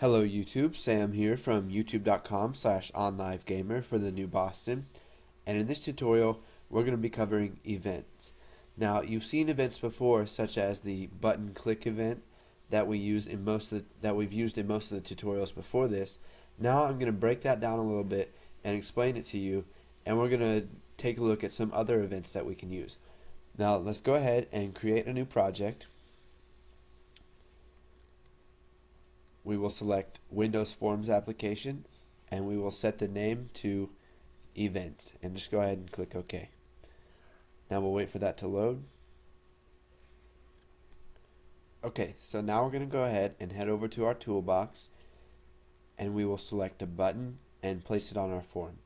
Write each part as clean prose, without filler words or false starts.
Hello YouTube, Sam here from youtube.com/onlivegamer for the new Boston, and in this tutorial we're going to be covering events. Now you've seen events before, such as the button click event that we've used in most of the tutorials before this. Now I'm going to break that down a little bit and explain it to you, and we're going to take a look at some other events that we can use. Now let's go ahead and create a new project. We will select Windows Forms application, and we will set the name to events, and just go ahead and click OK. Now we'll wait for that to load. Okay, so now we're going to go ahead and head over to our toolbox, and we will select a button and place it on our form.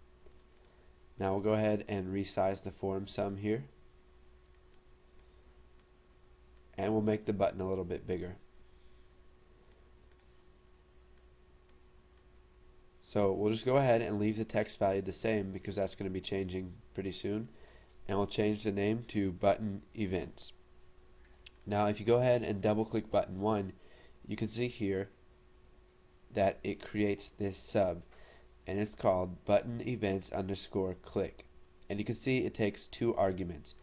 Now we'll go ahead and resize the form some here, and we'll make the button a little bit bigger. So we'll just go ahead and leave the text value the same because that's going to be changing pretty soon, and we'll change the name to button events. Now if you go ahead and double click button 1, you can see here that it creates this sub, and it's called button events underscore click, and you can see it takes two arguments.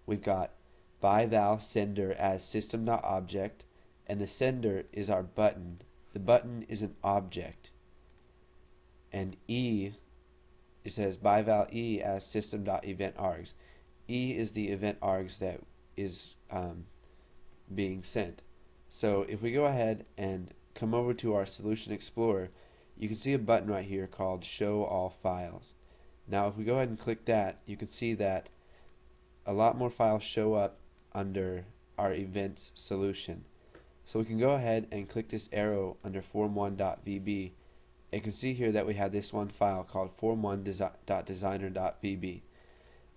We've got by val sender as system.object, and the sender is our button. The button is an object. And E, it says by val E as system.eventArgs. E is the event args that is being sent. So if we go ahead and come over to our Solution Explorer, you can see a button right here called Show All Files. Now if we go ahead and click that, you can see that a lot more files show up under our events solution. So we can go ahead and click this arrow under form1.vb. You can see here that we have this one file called form1.designer.vb.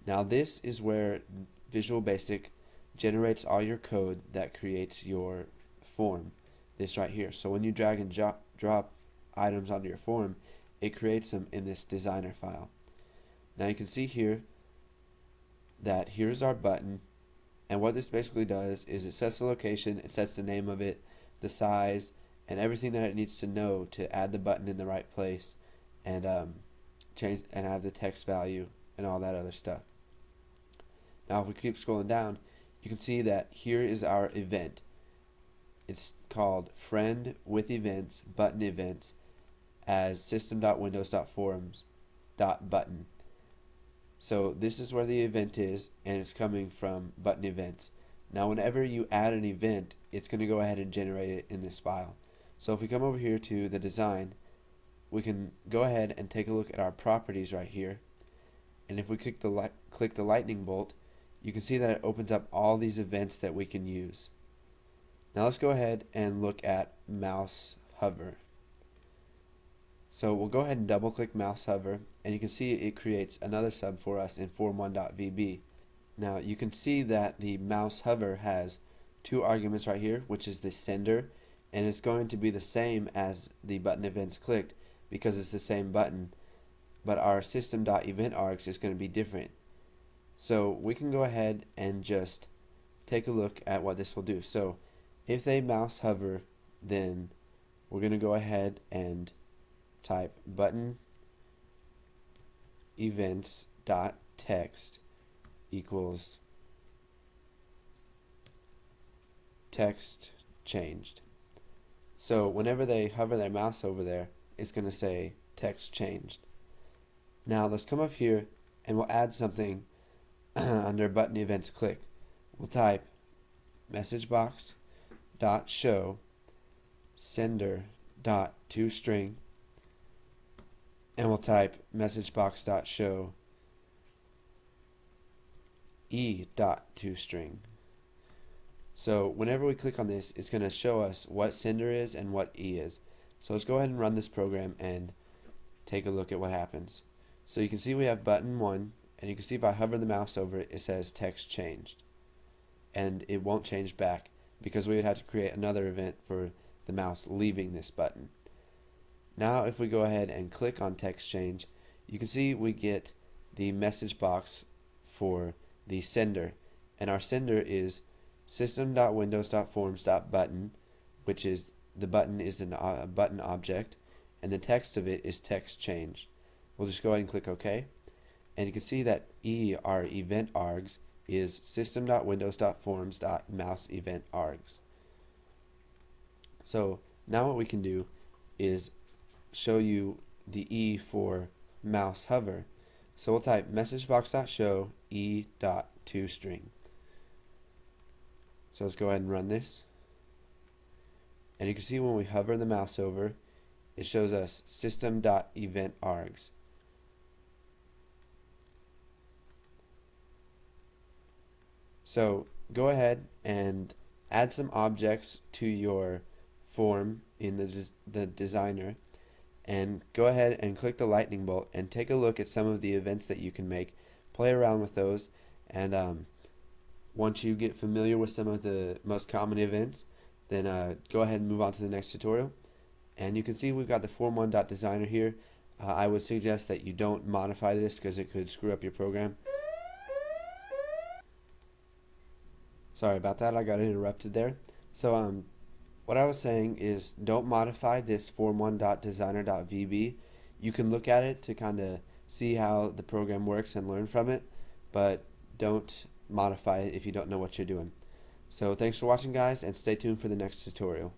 Now this is where Visual Basic generates all your code that creates your form. This right here. So when you drag and drop items onto your form, it creates them in this designer file. Now you can see here that here's our button, and what this basically does is it sets the location, it sets the name of it, the size, and everything that it needs to know to add the button in the right place, and change and add the text value and all that other stuff. Now if we keep scrolling down, you can see that here is our event. It's called friend with events button events as system.windows.forms.button. So this is where the event is, and it's coming from button events. Now whenever you add an event, it's going to go ahead and generate it in this file. So if we come over here to the design, we can go ahead and take a look at our properties right here, and if we click the lightning bolt, you can see that it opens up all these events that we can use. Now let's go ahead and look at mouse hover. So we'll go ahead and double click mouse hover, and you can see it creates another sub for us in form1.vb. Now you can see that the mouse hover has two arguments right here, which is the sender, and it's going to be the same as the button events clicked because it's the same button, but our system.eventArgs is going to be different. So we can go ahead and just take a look at what this will do. So if they mouse hover, then we're going to go ahead and type button events.text equals text changed. So whenever they hover their mouse over there, it's going to say text changed. Now let's come up here and we'll add something under button events click. We'll type messagebox.show sender.toString, and we'll type messagebox.show e.toString. So whenever we click on this, it's going to show us what sender is and what E is. So let's go ahead and run this program and take a look at what happens. So you can see we have button 1, and you can see if I hover the mouse over it, it says text changed. And it won't change back because we would have to create another event for the mouse leaving this button. Now if we go ahead and click on text change, you can see we get the message box for the sender, and our sender is system.windows.forms.button, which is the button is a button object, and the text of it is text change. We'll just go ahead and click OK, and you can see that our event args is system.windows.forms.mouse event args. So now what we can do is show you the E for mouse hover. So we'll type messagebox.show e.toString. So let's go ahead and run this. And you can see when we hover the mouse over, it shows us system.eventArgs. So go ahead and add some objects to your form in the designer, and go ahead and click the lightning bolt and take a look at some of the events that you can make. Play around with those, and once you get familiar with some of the most common events, then go ahead and move on to the next tutorial. And you can see we've got the form1.designer here. I would suggest that you don't modify this because it could screw up your program. Sorry about that, I got interrupted there. So what I was saying is, don't modify this form1.designer.vb. You can look at it to kind of see how the program works and learn from it, but don't modify it if you don't know what you're doing. So thanks for watching, guys, and stay tuned for the next tutorial.